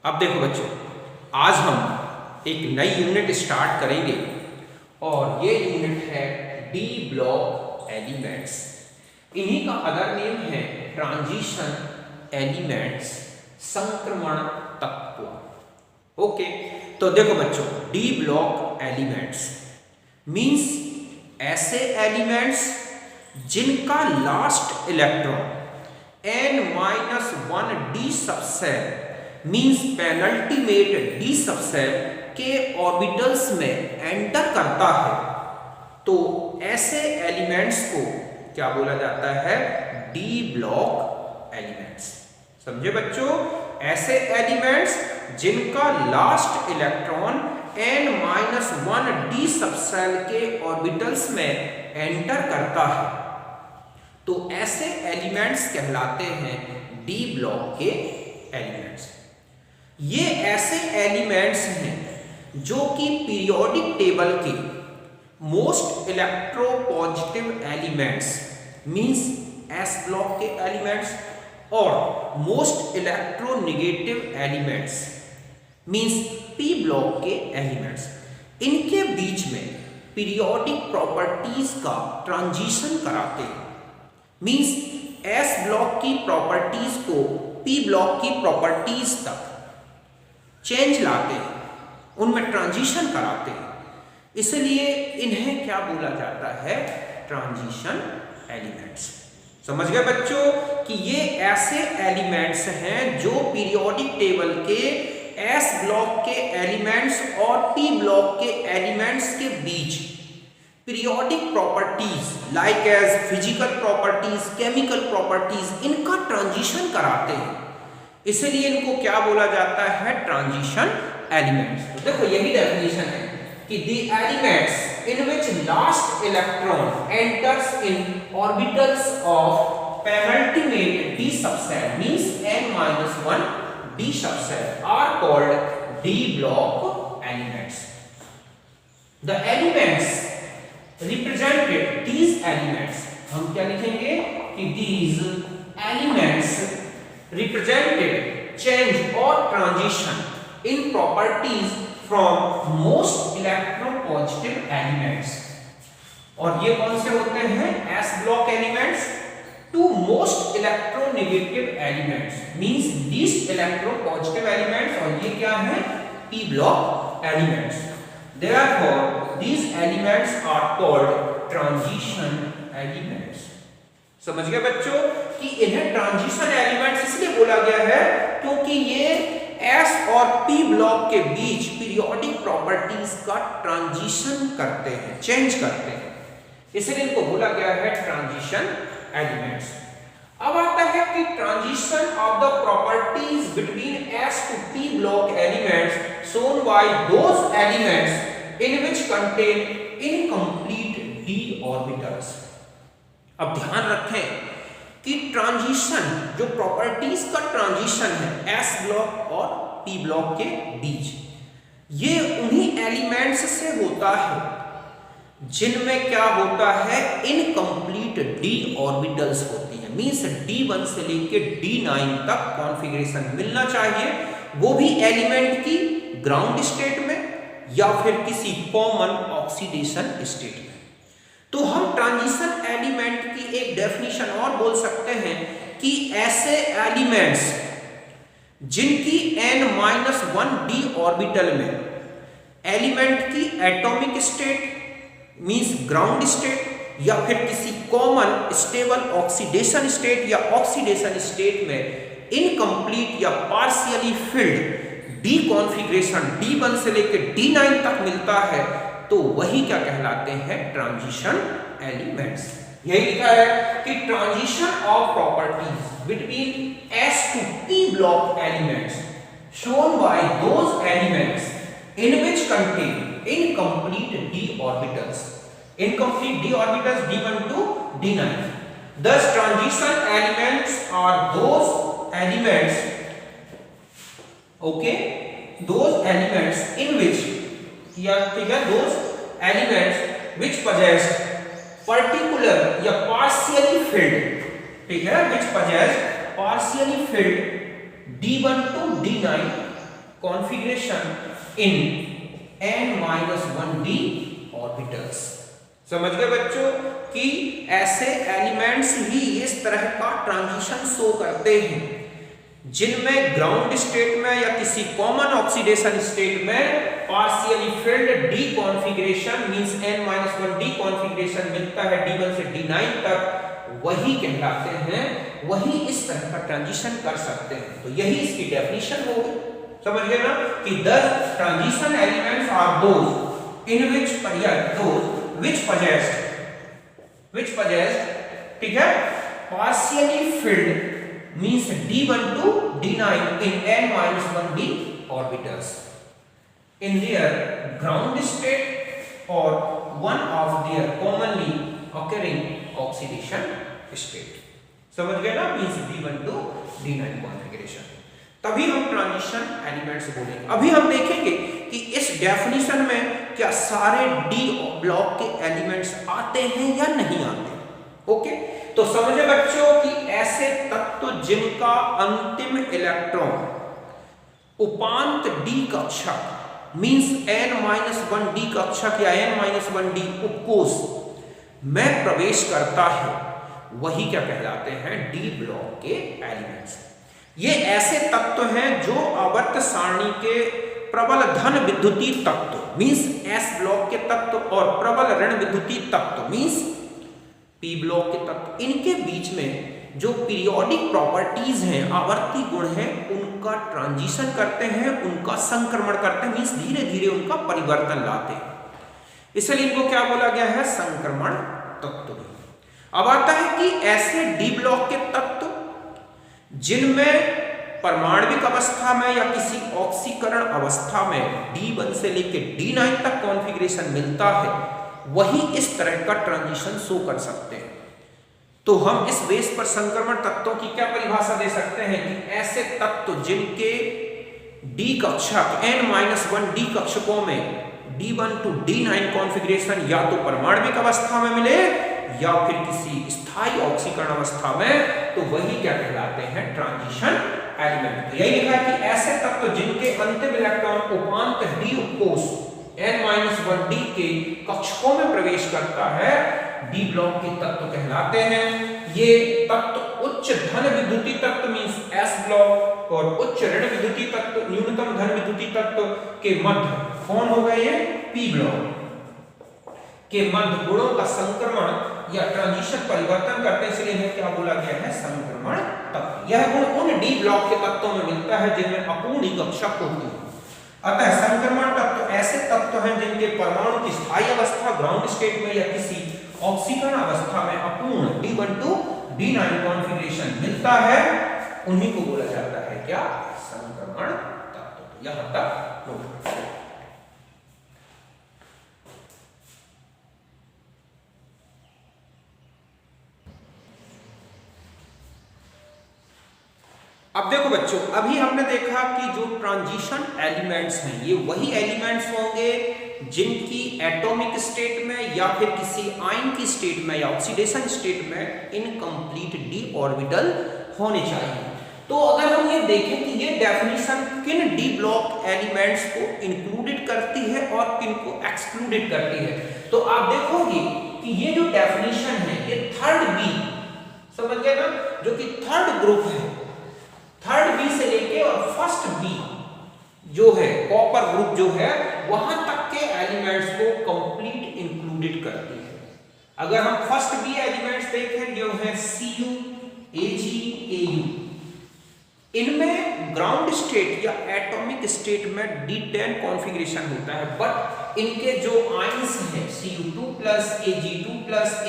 अब देखो बच्चों, आज हम एक नई यूनिट स्टार्ट करेंगे और ये यूनिट है डी ब्लॉक एलिमेंट्स। इन्हीं का अदर नेम है ट्रांजिशन एलिमेंट्स, संक्रमण तत्व। ओके, तो देखो बच्चों, डी ब्लॉक एलिमेंट्स मींस ऐसे एलिमेंट्स जिनका last electron n-1 d subshell means penultimate d subshell के ऑर्बिटल्स में एंटर करता है, तो ऐसे एलिमेंट्स को क्या बोला जाता है? D block elements. समझे बच्चों? ऐसे एलिमेंट्स जिनका last electron n-1 d subshell के ऑर्बिटल्स में एंटर करता है, तो ऐसे एलिमेंट्स कहलाते हैं डी ब्लॉक के एलिमेंट्स। ये ऐसे एलिमेंट्स हैं जो कि पीरियोडिक टेबल के most electropositive elements means S block के एलिमेंट्स और most electronegative elements means P block के एलिमेंट्स, इनके बीच में पीरियोडिक प्रॉपर्टीज का ट्रांजिशन कराते हैं। मींस एस ब्लॉक की प्रॉपर्टीज को पी ब्लॉक की प्रॉपर्टीज तक चेंज लाते हैं, उनमें ट्रांजिशन कराते हैं, इसलिए इन्हें क्या बोला जाता है? Transition elements. समझ गए बच्चों कि ये ऐसे एलिमेंट्स हैं जो पीरियोडिक टेबल के एस ब्लॉक के एलिमेंट्स और पी ब्लॉक के एलिमेंट्स के बीच periodic properties like as physical properties, chemical properties, इनका ट्रांजिशन कराते हैं, इसलिए इनको क्या बोला जाता है? Transition elements. तो देखो यही डेफिनेशन है कि the elements in which last electron enters in orbitals of penultimate d subshell means n-1 d subshell are called d block elements. The elements represented, these elements, हम क्या लिखेंगे कि these elements represented change or transition in properties from most electropositive elements। और ये कौन से होते हैं? S block elements to most electronegative elements means least electropositive elements, और ये क्या है? P block elements। Therefore these elements are called transition elements। समझ गए बच्चों कि इन्हें ट्रांजिशन एलिमेंट्स इसलिए बोला गया है क्योंकि ये एस और पी ब्लॉक के बीच पीरियोडिक प्रॉपर्टीज का ट्रांजिशन करते हैं, चेंज करते हैं, इसलिए इनको बोला गया है ट्रांजिशन एलिमेंट्स। अब आता है कि transition of the properties between s to p block elements shown by those elements in which contain incomplete d orbitals. अब ध्यान रखें कि ट्रांजिशन, जो प्रॉपर्टीज का ट्रांजिशन है एस ब्लॉक और पी ब्लॉक के बीच, ये उन्हीं एलिमेंट्स से होता है जिनमें क्या होता है? इनकम्प्लीट डी ऑर्बिटल्स होती है, मींस D1 से लेके D9 तक कॉन्फ़िगरेशन मिलना चाहिए, वो भी एलिमेंट की ग्राउंड स्टेट में या फिर किसी कॉमन ऑक्सीडेशन स्टेट में। तो हम ट्रांजिशन एलिमेंट की एक डेफिनेशन और बोल सकते हैं कि ऐसे एलिमेंट्स जिनकी n-1 d ऑर्बिटल में एलिमेंट की atomic state means ground state या फिर किसी कॉमन स्टेबल ऑक्सीडेशन स्टेट या ऑक्सीडेशन स्टेट में इनकम्प्लीट या partially field D configuration D1 से लेकर D9 तक मिलता है, तो वही क्या कहलाते हैं? Transition elements. यही लिखा है कि transition of properties between s to p block elements shown by those elements in which contain incomplete d orbitals, incomplete d orbitals D1 to D9। Thus transition elements are those elements, okay, those elements in which those elements which possess particular या partially filled, ठीक है, which possess partially filled D1 to D9 configuration in n-1d orbitals. समझ गए बच्चों कि ऐसे elements ही इस तरह का ट्रांजिशन शो करते हैं जिनमें ग्राउंड स्टेट में या किसी कॉमन ऑक्सीडेशन स्टेट में partially field D configuration means n-1d configuration मिलता है d1 से d9 तक, वही कहलाते हैं, वही इस तरह का ट्रांजिशन कर सकते हैं। तो यही इसकी डेफिनेशन होगी। समझ गए ना कि the transition elements are those in which possessed ठीक है partially filled means d1 to d9 in n-1d orbitals in their ground state or one of their commonly occurring oxidation state। समझ गए ना, means d1 to d9 configuration। तभी हम transition elements बोलेंगे। अभी हम देखेंगे कि इस डेफिनेशन में क्या सारे डी ब्लॉक के एलिमेंट्स आते हैं या नहीं आते। ओके, तो समझे बच्चों कि ऐसे तत्व जिनका अंतिम इलेक्ट्रॉन उपांत डी कक्षक मींस n-1d कक्षक या n-1d उपकोष में प्रवेश करता है, वही क्या कहलाते हैं, डी ब्लॉक के एलिमेंट्स। ये ऐसे तत्व हैं जो आवर्त सारणी के प्रबल धन विद्युतीय तत्व मींस s ब्लॉक के तत्व और प्रबल ऋण विद्युतीय तत्व मींस p ब्लॉक के तत्व, इनके बीच में जो पीरियोडिक प्रॉपर्टीज हैं, आवर्ती गुण हैं, उनका ट्रांजिशन करते हैं, उनका संक्रमण करते हैं मींस धीरे धीरे उनका परिवर्तन लाते हैं, इसलिए इनको क्या बोला गया है, संक्रमण तत्व। अब आता है कि ऐसे डी ब्लॉक के तत्व जिनमें परमाणविक अवस्था में या किसी ऑक्सीकरण अवस्था में d1 से लेकर d9 तक कॉन्फ़िगरेशन मिलता है, वही इस तरह का ट्रांजिशन शो कर सकते हैं। तो हम इस बेस पर संक्रमण तत्वों की क्या परिभाषा दे सकते हैं कि ऐसे तत्व जिनके डी कक्षक n-1d कक्षकों में d1 to d9 कॉन्फ़िगरेशन या तो परमाणविक अवस्था में मिले या फिर किसी स्थायी ऑक्सीकरण अवस्था में, तो वही क्या कहलाते हैं, ट्रांजिशन एलिमेंट। तो यही लिखा है कि ऐसे तत्व जिनके अंतिम इलेक्ट्रॉन उपांत डी उपकोष n-1d के कक्षकों में प्रवेश करता है, डी ब्लॉक के तत्व कहलाते हैं। ये तत्व उच्च धन विद्युतीय तत्व मींस s ब्लॉक और उच्च ऋण विद्युतीय तत्व न्यूनतम धन विद्युतीय तत्व के मध्य कौन हो गए, ये p ब्लॉक के मध्य गुणों का संक्रमण या ट्रांजिशन परिवर्तन करते, इसलिए इन्हें क्या बोला गया है, संक्रमण तत्व। यह गुण उन डी ब्लॉक के तत्वों में मिलता है जिनमें अपूर्ण कक्षक होती है। अतः संक्रमण तत्व ऐसे तत्व हैं जिनके परमाणु की स्थायी अवस्था ग्राउंड स्टेट में या किसी ऑक्सीकरण अवस्था में अपूर्ण d1 to d9 कॉन्फ़िगरेशन मिलता है, उन्हीं को बोला जाता है क्या, संक्रमण तत्व। यहां तक नोट। अब देखो बच्चों, अभी हमने देखा कि जो ट्रांजिशन एलिमेंट्स हैं ये वही एलिमेंट्स होंगे जिनकी एटॉमिक स्टेट में या फिर किसी आयन की स्टेट में या ऑक्सीडेशन स्टेट में इनकम्प्लीट डी ऑर्बिटल होने चाहिए। तो अगर हम ये देखें कि ये डेफिनेशन किन डी ब्लॉक एलिमेंट्स को इंक्लूडेड करती है और किन को एक्सक्लूडेड करती है, तो आप देखोगे कि ये जो डेफिनेशन है ये थर्ड बी, समझ गए ना, जो कि थर्ड ग्रुप है, थर्ड बी से लेके और फर्स्ट बी जो है कॉपर ग्रुप जो है वहां तक के एलिमेंट्स को कंप्लीट इंक्लूडेड करती है। अगर हम फर्स्ट बी एलिमेंट्स देखें जो है Cu, Ag, Au, इनमें ग्राउंड स्टेट या एटॉमिक स्टेट में D10 कॉन्फ़िगरेशन होता है, बट इनके जो आयंस हैं Cu2+, Ag2+,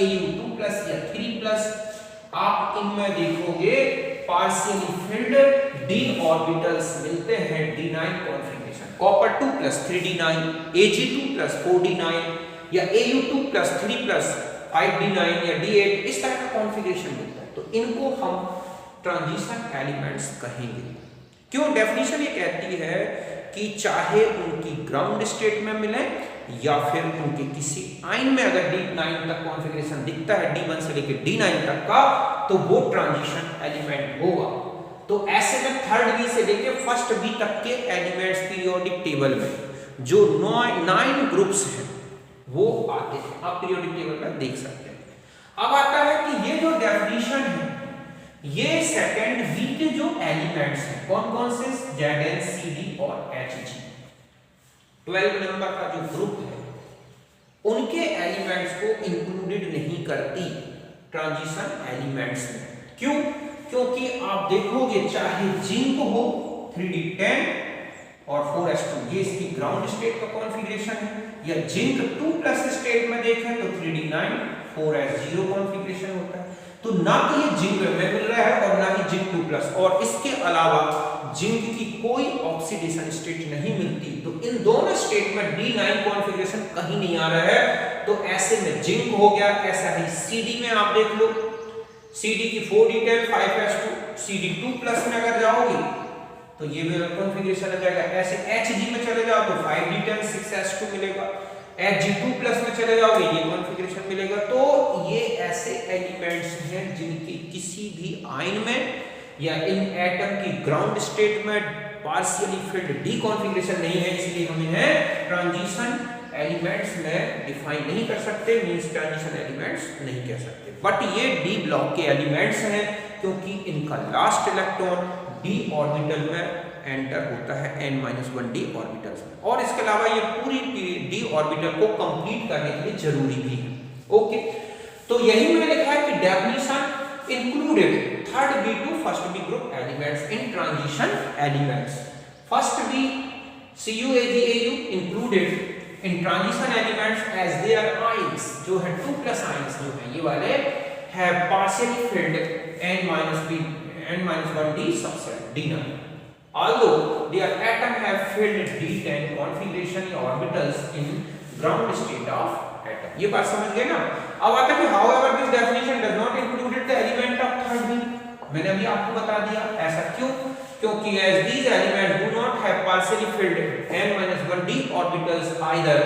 Au2+ या 3+, आप इनमें देखोगे पार्शियली फिल्ड डी ऑर्बिटल्स मिलते हैं d9 configuration, copper 2+ 3d9, Ag2+ 4d9 या Au2+ 3+ 5d9 या d8, इस तरह का कॉन्फ़िगरेशन मिलता है। तो इनको हम ट्रांजिशन एलिमेंट्स कहेंगे। क्यों, डेफिनेशन ये कहती है कि चाहे उनकी ग्राउंड स्टेट में मिले या फिर उनके किसी आयन में अगर d9 तक कॉन्फ़िगरेशन दिखता है, d1 से लेकर d9 तक का, तो वो ट्रांजिशन एलिमेंट होगा। तो ऐसे में थर्ड बी से लेके फर्स्ट बी तक के एलिमेंट्स पीरियोडिक टेबल में जो 9 ग्रुप्स हैं वो आते हैं, आप पीरियोडिक टेबल में देख सकते हैं। अब आता है कि ये जो डेफिनेशन है, ये सेकंड बी के जो एलिमेंट्स हैं कौन कौन से, Zn, Cd और Hg, 12 नंबर का जो ग्रुप है उनके एलिमेंट्स को इंक्लूडेड नहीं करती ट्रांजिशन एलिमेंट्स में। क्यों? क्योंकि आप देखोगे चाहे जिंक हो 3d10 और 4s2, ये इसकी ग्राउंड स्टेट का कॉन्फ़िगरेशन है, या जिंक 2+ स्टेट में देखें तो 3d9 4s0 कॉन्फ़िगरेशन होता है। तो ना तो ये जिंक में मिल रहा है और ना ही जिंक 2+, और इसके अलावा जिंक की कोई ऑक्सीडेशन स्टेट नहीं मिलती, तो इन दोनों स्टेट में D9 कॉन्फ़िगरेशन कहीं नहीं आ रहा है। तो ऐसे में जिंक हो गया, ऐसा ही CD में आप देख लो, CD की 4d10 5s2, CD 2+ में अगर जाओगे तो ये भी कॉन्फ़िगरेशन आ जाएगा। ऐसे Hg में चले जाओ तो 5d10 6s2 मिलेगा, Hg2+ में चले जाओगे ये कॉन्फ़िगरेशन मिलेगा। तो ये ऐसे एलिमेंट्स हैं जिनकी किसी भी आयन में या इन एटम की ग्राउंड स्टेट में पार्शियली फिल्ड डी कॉन्फ़िगरेशन नहीं है, इसलिए हम इन्हें ट्रांजिशन एलिमेंट्स में डिफाइन नहीं कर सकते, मींस ट्रांजिशन एलिमेंट्स नहीं कह सकते। बट ये डी ब्लॉक के एलिमेंट्स हैं क्योंकि इनका लास्ट इलेक्ट्रॉन डी ऑर्बिटल में एंटर होता है n-1d ऑर्बिटल्स में, और इसके अलावा ये पूरी डी ऑर्बिटल को कंप्लीट करने के लिए जरूरी भी है। ओके, तो यही मैंने लिखा है कि definition included third B to first B group elements in transition elements. First B CuAgAu included in transition elements as their ions जो है 2+ ions जो है ये वाले have partially filled n-1d subset D9. Although their atom have filled D10 configuration orbitals in ground state of atom. ये बात समझ गए ना? अब आता है कि however this definition does not include the element of third B. मैंने अभी आपको बता दिया, ऐसा क्यों? क्योंकि as these elements do not have partially filled n-1d orbitals either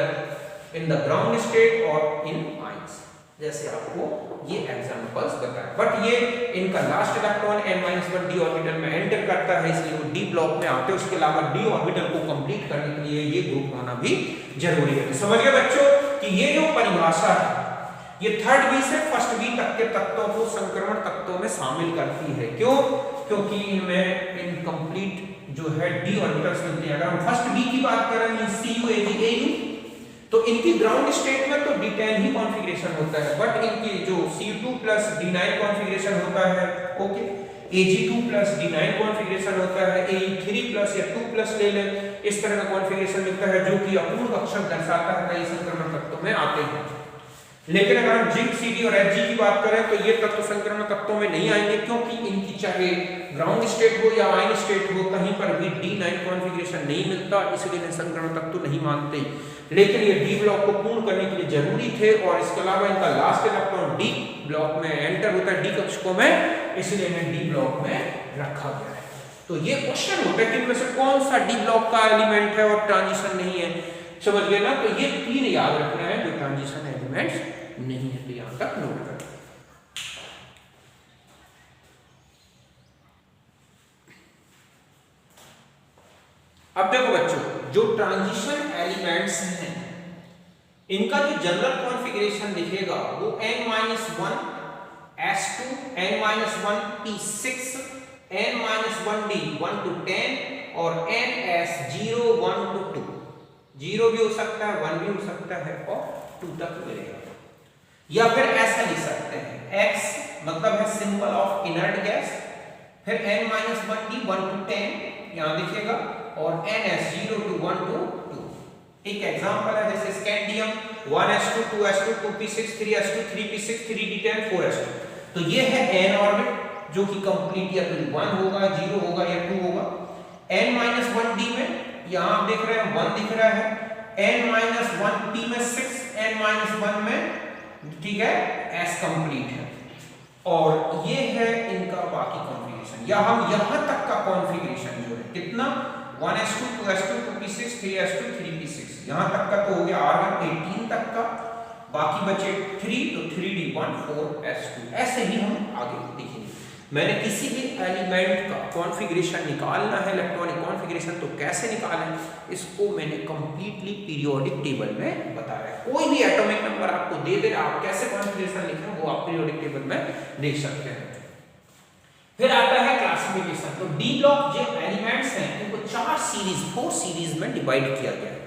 in the ground state or in ions. जैसे आपको ये एग्जांपल्स बताए, बट ये इनका लास्ट इलेक्ट्रॉन n-1d ऑर्बिटल में एंटर करता है, इसलिए वो डी ब्लॉक में आते हैं। उसके अलावा डी ऑर्बिटल को कंप्लीट करने के लिए ये ग्रुप होना भी जरूरी है। समझ गए बच्चों कि ये जो परिभाषा है ये थर्ड बी से फर्स्ट बी तक के तत्वों को संक्रमण तत्वों में शामिल करती है। क्यों? क्योंकि इनमें इनकम्प्लीट जो है डी ऑर्बिटल्स मिलते हैं। अगर हम फर्स्ट बी की बात करें CuAgAu तो इनकी ग्राउंड स्टेट में तो D10 ही कॉन्फ़िगरेशन होता है, बट इनकी जो Cu2+ D9 कॉन्फ़िगरेशन होता है, ओके, Ag2+ D9 कॉन्फ़िगरेशन होता है, Ag3+ या 2+ ले लें, इस तरह का कॉन्फ़िगरेशन मिलता है जो कि अपूर्ण अक्षर दर्शाता है कई संक्रमण तत्वों में आते हैं। लेकिन अगर हम जिंक, Cd और Hg की बात करें तो ये तत्व संक्रमण तत्वों में नहीं आएंगे, क्योंकि इनकी चाहे ग्राउंड स्टेट हो या आयन स्टेट हो कहीं पर भी D9 कॉन्फ़िगरेशन नहीं मिलता, इसलिए इन्हें संक्रमण तत्व नहीं मानते। लेकिन ये डी ब्लॉक को पूर्ण करने के लिए जरूरी थे, और इसके अलावा इनका लास्ट इलेक्ट्रॉन डी ब्लॉक में एंटर होता है डी कक्षकों में, इसलिए इन्हें डी ब्लॉक में रखा गया है। तो ये क्वेश्चन होता है कि इनमें से कौन सा डी ब्लॉक का एलिमेंट है और ट्रांजिशन नहीं है। समझ गए ना? तो ये 3 याद रखना है जो ट्रांजिशन एलिमेंट्स नहीं है, तो यहां तक नोट कर। अब देखो बच्चों, जो ट्रांजिशन एलिमेंट्स हैं इनका जो जनरल कॉन्फ़िगरेशन दिखेगा वो n-1 s2 n-1p6 n-1d 1 to 10 और ns0 1 to 2, 0 भी हो सकता है, 1 भी हो सकता है और 2 तक मिलेगा। या फिर ऐसा लिख सकते हैं, x मतलब है सिंबल ऑफ इनर्ट गैस, फिर n-1d 1 to 10 यहां दिखेगा, और ns0 to 1 to 2। एक एग्जांपल है जैसे scandium 1s2 2s2 2p6 3s2 3p6 3d10 4s2। तो ये है n ऑर्बिट जो कि कंप्लीट या तो 1 होगा 0 होगा या 2 होगा। n-1d में यहां आप देख रहे हैं 1 दिख रहा है, n-1p में 6, n-1 में ठीक है s कंप्लीट है, और ये है इनका बाकी कॉन्फ़िगरेशन। या हम यहां तक का कॉन्फ़िगरेशन जो है कितना 1s2 2s2 2p6 3s2 3p6 यहां तक का तो हो गया R1 18 तक का, बाकी बचे 3 तो 3d1 4s2। ऐसे ही हम आगे देखेंगे। मैंने किसी भी एलिमेंट का कॉन्फ़िगरेशन निकालना है, इलेक्ट्रॉनिक कॉन्फ़िगरेशन, तो कैसे निकालें, इसको मैंने कंप्लीटली पीरियोडिक टेबल में बताया। कोई भी एटॉमिक नंबर आपको दे दे, आप कैसे कॉन्फ़िगरेशन लिखें वो आप पीरियोडिक टेबल में देख सकते हैं। फिर आता है क्लासिफिकेशन। तो डी ब्लॉक जो एलिमेंट्स हैं उनको 4 सीरीज में डिवाइड किया गया है।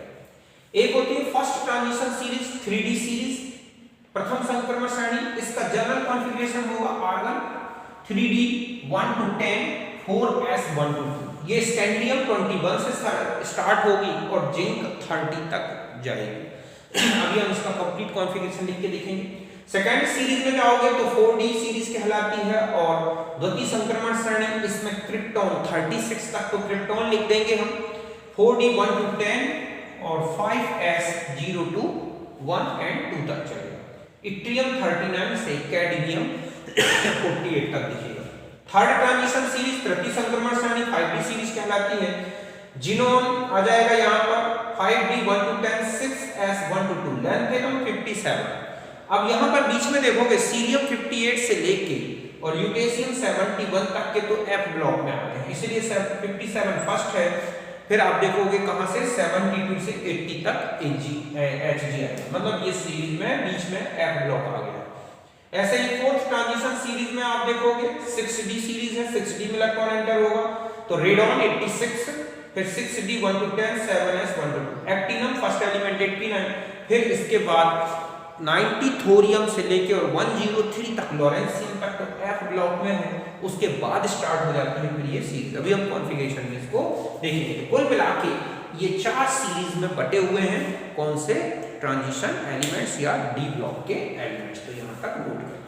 एक होती है first transition series, 3D series, प्रथम संक्रमण श्रेणी। इसका जनरल कॉन्फ़िगरेशन होगा argon 3D 1 to 10 4s 1 to 2। ये स्कैंडियम 21 से स्टार्ट होगी और जिंक 30 तक जाएगी। अभी हम इसका कंप्लीट कॉन्फ़िगरेशन लिख के देखेंगे। सेकेंड सीरीज में जाओगे तो 4D सीरीज कहलाती है और द्वितीय संक्रमण श्रेणी, इसमें क्रिप्टॉन 36 तक, तो क्रिप्टॉन लिख देंगे हम 4D 1 to 10 और 5s 0 to 1 and 2 तक चलेगा। इट्रियम 39 से कैडमियम 48 तक दिखेगा। थर्ड ट्रांजिशन सीरीज, तृतीय संक्रमण श्रेणी 5D सीरीज कहलाती है। जिनोन आ जाएगा यहाँ पर 5D 1 to 10 6s 1 to 2, length एकदम 57। अब यहाँ पर बीच में देखोगे सीरियम 58 से लेके और ल्यूटेशियम 71 तक के तो F ब्लॉक में आते हैं, इसलिए 57 फर्स्ट है। फिर आप देखोगे कहां से 72 से 80 तक Hg है, मतलब ये सीरीज में बीच में F ब्लॉक आ गया। ऐसे ही फोर्थ ट्रांजिशन सीरीज में आप देखोगे 6D सीरीज है, 6D में इलेक्ट्रॉन एंटर होगा तो रेडॉन 86, फिर 6D 1 to 10 7s 1 to 2। एक्टिनम first element 89, फिर इसके बाद 90 थोरियम से लेके और 103 तक लॉरेंसियम तक तो F ब्लॉक में है, उसके बाद स्टार्ट हो जाता है फिर ये सीरीज। अभी हम कॉन्फ़िगरेशन में इसको देखेंगे। कुल मिला के ये 4 सीरीज में बटे हुए हैं, कौन से ट्रांजिशन एलिमेंट्स या डी ब्लॉक के एलिमेंट्स। तो यहां तक नोट करें।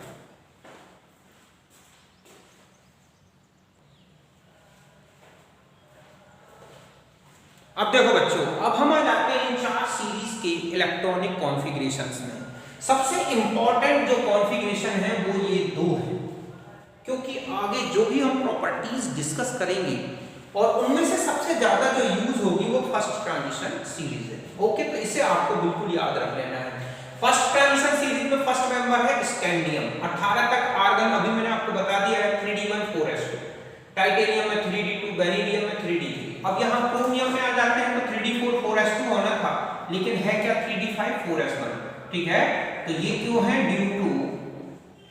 अब देखो बच्चों, अब हम आ जाते हैं इन 4 सीरीज के इलेक्ट्रॉनिक कॉन्फ़िगरेशंस में। सबसे इंपॉर्टेंट जो कॉन्फ़िगरेशन है वो ये 2 है, क्योंकि आगे जो भी हम प्रॉपर्टीज डिस्कस करेंगे और उनमें से सबसे ज्यादा जो यूज होगी वो फर्स्ट ट्रांजिशन सीरीज है। ओके, तो इसे आपको बिल्कुल याद रख लेना है। फर्स्ट ट्रांजिशन सीरीज में फर्स्ट मेंबर है स्कैंडियम, 18 तक आर्गन अभी मैंने आपको बता दिया है 3D1 4s2, टाइटेनियम में 3D2, बेरिलियम में 3D3। अब यहाँ क्रोमियम में आ जाते हैं तो 3D4 4s2 होना था, लेकिन है क्या 3D5 4s1। ठीक है, तो ये क्यों है, due to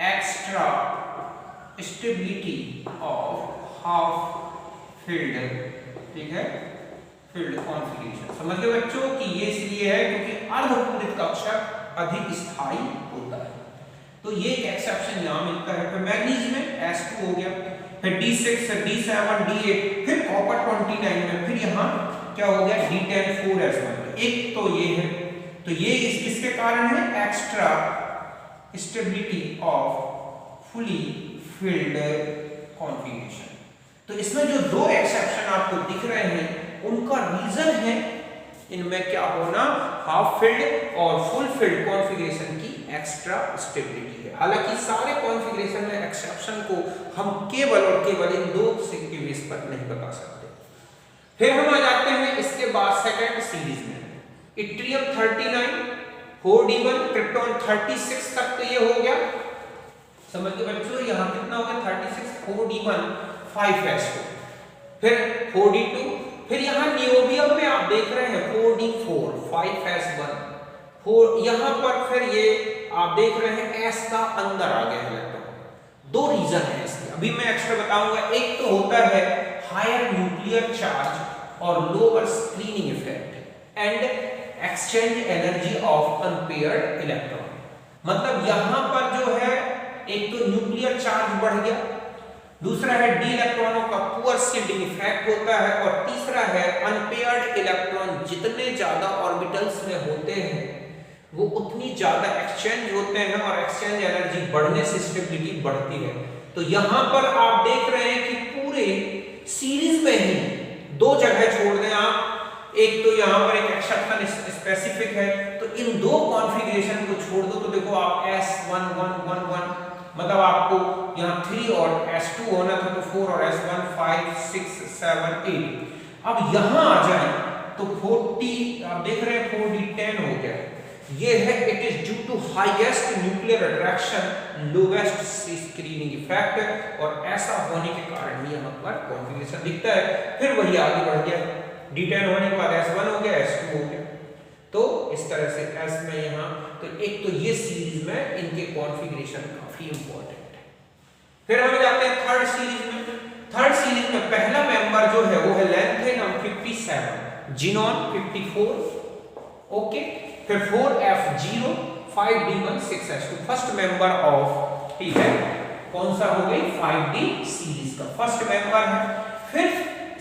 extra stability of half filled. ठीक है, फील्ड कॉन्फ़िगरेशन। समझ गए बच्चों कि ये इसलिए है क्योंकि अर्धपूरित कक्षक अधिक स्थायी होता है, तो ये एक एक्सेप्शन यहाँ मिलता है। फिर मैग्नीज में S2 हो गया, फिर D6 D7 D8, फिर कॉपर 29 में, फिर यहाँ क्या हो गया D10 4s1। एक तो ये है, तो ये इसके कारण है extra stability of fully field configuration. तो इसमें जो 2 एक्सेप्शन आपको दिख रहे हैं उनका रीजन है इनमें क्या होना, हाफ फील्ड और फुल फील्ड कॉन्फ़िगरेशन की एक्स्ट्रा स्टेबिलिटी है। हालांकि सारे कॉन्फ़िगरेशन में एक्सेप्शन को हम केवल और केवल इन 2 के बेस पर नहीं बता सकते। फिर हम आ जाते हैं इसके बाद सेकंड सीरीज में, इट्रियम 39 4D1, क्रिप्टॉन 36 तक तो ये हो गया। समझ गए बच्चों, यहाँ कितना हो गया 36, 4D1 5s2, फिर 4D2, फिर यहाँ नियोबियम में आप देख रहे हैं 4D4 5s1, 4 यहाँ पर फिर ये आप देख रहे हैं S का अंदर आ गया इलेक्ट्रॉन। 2 रीजन है इसके, अभी मैं एक्स्ट्रा बताऊंगा। एक तो होता है हायर न्यूक्लियर चार्ज और lower screening effect and exchange energy of unpaired electron. मतलब यहाँ पर जो है एक तो न्यूक्लियर चार्ज बढ़ गया, दूसरा है डी इलेक्ट्रॉनों का पुअर शील्डिंग इफेक्ट होता है, और तीसरा है अनपेयर्ड इलेक्ट्रॉन जितने ज्यादा ऑर्बिटल्स में होते हैं वो उतनी ज्यादा एक्सचेंज होते हैं और एक्सचेंज एनर्जी बढ़ने से स्टेबिलिटी बढ़ती है। तो यहाँ पर आप देख रहे हैं कि पूरे सीरीज में ही 2 जगह छोड़ दें आप, एक तो यहाँ पर एक एक्सेप्शन स्पेसिफिक है, तो इन 2 कॉन्फ़िगरेशन को छोड़ दो तो देखो आप S1111 मतलब आपको यहाँ 3 और S2 होना था तो 4 और S1 5 6 7 8। अब यहाँ आ जाए तो 40 आप देख रहे हैं 4D10 हो गया, ये है it is due to highest nuclear attraction lowest screening effect, और ऐसा होने के कारण ही यहाँ पर कॉन्फ़िगरेशन दिखता है। फिर वही आगे बढ़ गया, D10 होने के बाद S1 हो गया, S2 हो गया, तो इस तरह से S में यहाँ तो एक तो ये सीरीज में इनके कॉन्फ़िगरेशन काफी इंपॉर्टेंट है। फिर हम जाते हैं थर्ड सीरीज में। थर्ड सीरीज में पहला मेंबर जो है वो है लैंथेनम 57, जिनॉन 54, ओके। फिर 4F0, 5D1, 6S2 first member of, ठीक है, कौन सा हो गई 5D सीरीज का फर्स्ट मेंबर है। फिर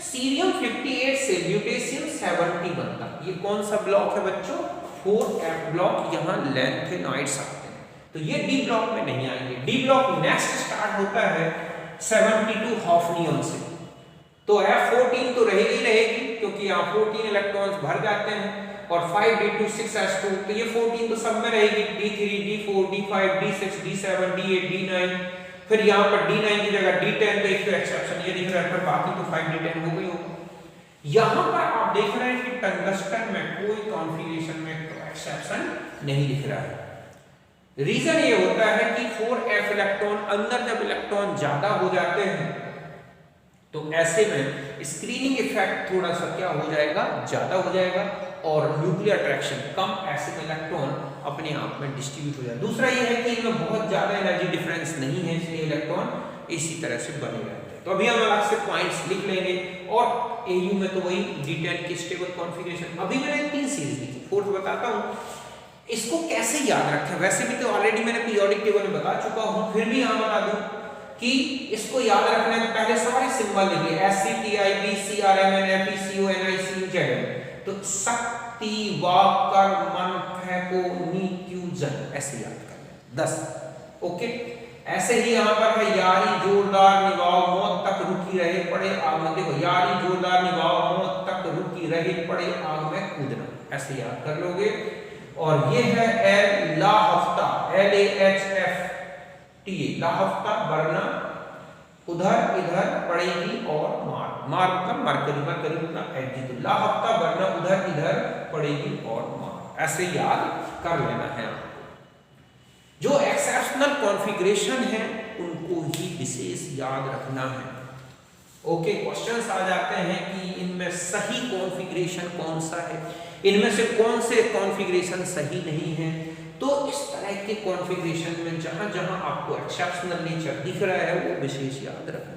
सीरियम 58 से ल्यूटेशियम 70 बनता, ये कौन सा ब्लॉक है बच्चों 4F ब्लॉक, यहाँ लैंथेनाइड्स आते हैं, तो ये डी ब्लॉक में नहीं आएंगे। डी ब्लॉक नेक्स्ट स्टार्ट होता है 72 हॉफनियम से, तो F14 तो रहेगी क्योंकि यहाँ 14 इलेक्ट्रॉन्स भर जाते हैं, और 5D2, 6S2, तो ये 14 तो सब में रहेगी, D3, D4, D5, D6, D7, D8, D9, फिर यहाँ पर D9 की जगह D10, तो एक एक्सेप्शन ये दिख रहा है, पर बाकी तो 5D10 हो गई होगा। यहाँ पर आप देख रहे हैं कि टंगस्टन में कोई कॉन्फ़िगरेशन में एक्सेप्शन नहीं दिख रहा है। रीजन ये होता है कि 4F इलेक्ट्रॉन अंदर जब इलेक्ट्रॉन ज्यादा हो जाते हैं तो ऐसे में स्क्रीनिंग इफेक्ट थोड़ा सा क्या हो जाएगा, ज्यादा हो जाएगा, और न्यूक्लियर अट्रैक्शन कम, ऐसे में इलेक्ट्रॉन अपने आप में डिस्ट्रीब्यूट हो जाए। दूसरा ये है कि इनमें बहुत ज्यादा एनर्जी डिफरेंस नहीं है, इसलिए इलेक्ट्रॉन इसी तरह से बने रहते हैं। तो अभी हम अलग से पॉइंट्स लिख लेंगे, और AU में तो वही D10 की स्टेबल कॉन्फ़िगरेशन। अभी मैंने 3 सीरीज लिखी, फोर्थ बताता हूँ, इसको कैसे याद रखें। वैसे भी तो ऑलरेडी मैंने पीरियोडिक टेबल में बता चुका हूँ, फिर भी यहाँ बता दूं कि इसको याद रखने में पहले सारे सिंबल लिखिए, SCTIB CRMN FECO NICU ZM, तो शक्ति वाकर मन फेंको नीक्यूजन, ऐसे याद कर लें 10, ओके। ऐसे ही यहाँ पर है यारी जोरदार निभाओ मौत तक रुकी रहे पड़े आग में, देखो यारी जोरदार निभाओ मौत तक रुकी रहे पड़े आग में कूदना, ऐसे याद कर लोगे। और ये है एल ला हफ्ता, LAHFTA, ला हफ्ता, वरना उधर इधर पड़ेगी और मार, मार मतलब मरकरी, मरकरी मतलब एजी, तो ला हफ्ता वरना उधर इधर पड़ेगी और मार, ऐसे याद कर लेना है आपको। जो एक्सेप्शनल कॉन्फ़िगरेशन है उनको ही विशेष याद रखना है, ओके। क्वेश्चंस आ जाते हैं कि इनमें सही कॉन्फ़िगरेशन कौन सा है, इनमें से कौन से कॉन्फ़िगरेशन सही नहीं है, तो इस तरह के कॉन्फ़िगरेशन में जहां जहां आपको एक्सेप्शनल नेचर दिख रहा है वो विशेष याद रखना।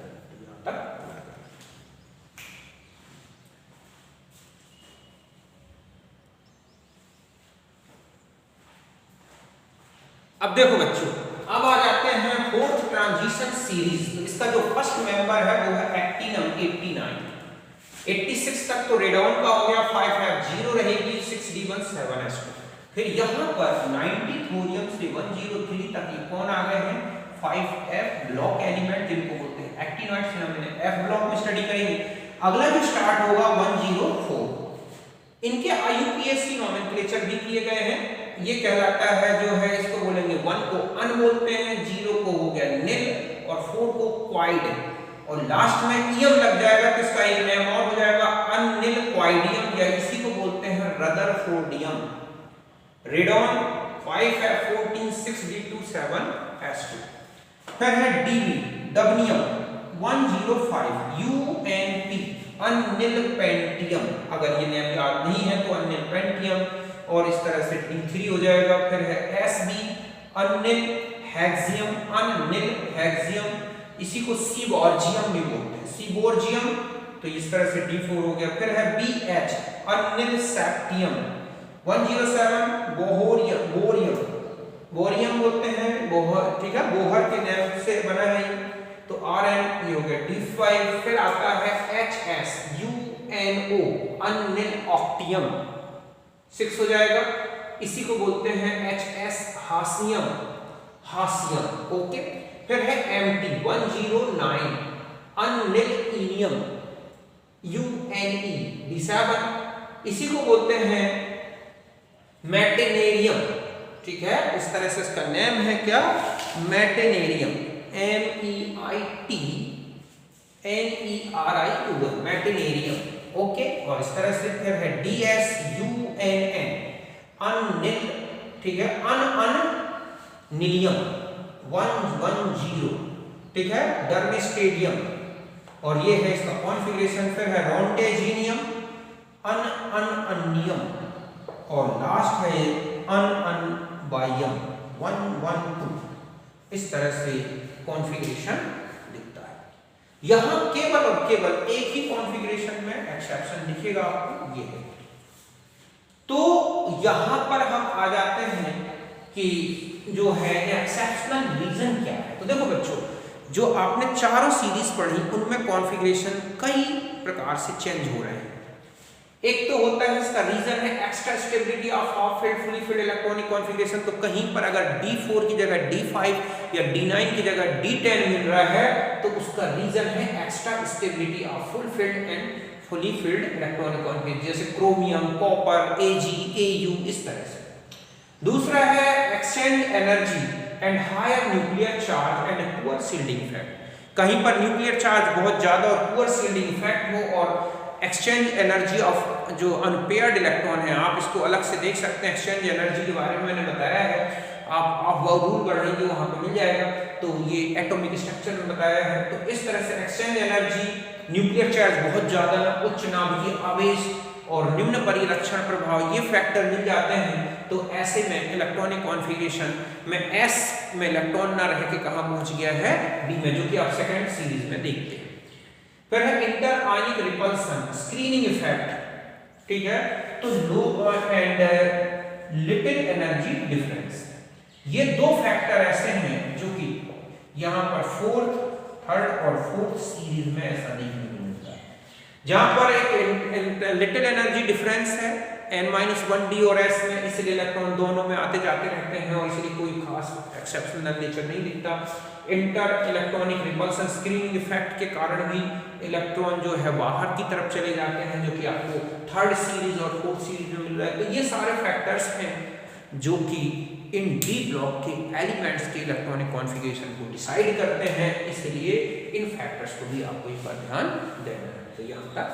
अब देखो बच्चों, अब आ जाते हैं फोर्थ ट्रांजिशन सीरीज। तो इसका जो फर्स्ट मेंबर है वो है एक्टिनम 89, 86 तक तो रेडॉन का हो गया, 5F0 रहेगी, 6D1, 7S2। फिर यहाँ पर 90 थोरियम से 103 तक ये कौन आ गए हैं 5F ब्लॉक एलिमेंट, जिनको बोलते हैं एक्टिनॉइड्स, हमने F ब्लॉक में स्टडी करेंगे। अगला जो स्टार्ट होगा 104, इनके IUPAC नोमेनक्लेचर भी किए गए हैं। ये कहलाता है जो है, इसको बोलेंगे 1 को अन बोलते हैं, 0 को हो गया निल, और 4 को क्वाइड, और लास्ट में ईयम लग जाएगा, किसका एक नेम और हो जाएगा अनिल क्वाइडियम, या इसी को बोलते हैं rutherfordium. Radon 5F14, 6D2, 7S2। फिर है DB डबनियम 105, UNP अनिल पेंटियम, अगर ये नेम याद नहीं है तो अनिल पेंटियम, और इस तरह से D3 हो जाएगा। फिर है SB अनिल हेक्सियम, अनिल हेक्सियम, इसी को सीबोर्जियम भी बोलते हैं, सीबोर्जियम, तो इस तरह से D4 हो गया। फिर है BH अनिल सेप्टियम, 107 बोहोरियम, बोरियम, बोरियम बोलते हैं, बोहर, ठीक है, बोहर के नाम से बना है, तो Rn ये हो गया D5। फिर आता है HS UNO अनिल ऑक्टियम, 6 हो जाएगा, इसी को बोलते हैं HS हासियम, हासियम, ओके। फिर है MT 109 अनिल इनियम, UNE D7, इसी को बोलते हैं मेटेनेरियम, ठीक है, इस तरह से इसका नेम है क्या मेटेनेरियम, MEIT NERIUM, मेटेनेरियम, ओके। और इस तरह से फिर है DS UNN अनिल ठीक है, नीलियम 110, ठीक है, डर्मेस्टेडियम, और ये है इसका कॉन्फ़िगरेशन। फिर है रोंटेजिनियम, अनियम, और लास्ट है अनबाइयम 112। इस तरह से कॉन्फ़िगरेशन दिखता है। यहां केवल और केवल एक ही कॉन्फ़िगरेशन में एक्सेप्शन दिखेगा आपको, ये है। तो यहां पर हम आ जाते हैं कि जो है एक्सेप्शनल रीजन क्या है। तो देखो बच्चों, जो आपने चारों सीरीज पढ़ी उनमें कॉन्फ़िगरेशन कई प्रकार से चेंज हो रहे हैं। एक तो होता है इसका रीजन है extra stability of half field fully filled electronic configuration. तो कहीं पर अगर D4 की जगह D5 या D9 की जगह D10 मिल रहा है तो उसका रीजन है extra stability of full filled and fully filled electronic configuration, जैसे क्रोमियम, कॉपर, Ag, Au, इस तरह से। दूसरा है exchange energy and higher nuclear charge and poor shielding effect. कहीं पर न्यूक्लियर चार्ज बहुत ज्यादा और पुअर शील्डिंग इफेक्ट हो, और एक्सचेंज एनर्जी ऑफ जो अनपेयर्ड इलेक्ट्रॉन है, आप इसको अलग से देख सकते हैं। एक्सचेंज एनर्जी के बारे में मैंने बताया है, आप वो रूल पढ़ लेंगे वहां पे मिल जाएगा। तो ये एटॉमिक स्ट्रक्चर में बताया है। तो इस तरह से एक्सचेंज एनर्जी, न्यूक्लियर चार्ज बहुत ज्यादा, उच्च नाभिकीय आवेश और निम्न परिलक्षण प्रभाव, ये फैक्टर मिल जाते हैं। तो ऐसे में इलेक्ट्रॉनिक कॉन्फ़िगरेशन में S में इलेक्ट्रॉन ना रह के कहां पहुंच गया है, D में, जो कि आप सेकंड सीरीज में देखते हैं। फिर है इंटर आयनिक रिपल्सन, स्क्रीनिंग इफेक्ट, ठीक है। तो लो एंड लिटिल एनर्जी डिफरेंस, ये दो फैक्टर ऐसे हैं जो कि यहां पर फोर्थ, थर्ड और फोर्थ सीरीज में ऐसा देखने को मिलता है, जहां पर एक लिटिल एनर्जी डिफरेंस है n-1d और s में, इसलिए इलेक्ट्रॉन दोनों में आते जाते रहते हैं और इसलिए कोई खास एक्सेप्शनल नेचर नहीं दिखता। Inter electronic repulsion screening effect के कारण भी इलेक्ट्रॉन जो है बाहर की तरफ चले जाते हैं, जो कि आपको थर्ड सीरीज और फोर्थ सीरीज में मिल रहा है। तो ये सारे फैक्टर्स हैं जो कि इन डी ब्लॉक के एलिमेंट्स के इलेक्ट्रॉनिक कॉन्फ़िगरेशन को डिसाइड करते हैं, इसलिए इन फैक्टर्स को भी आपको एक बार ध्यान देना है। तो यहाँ तक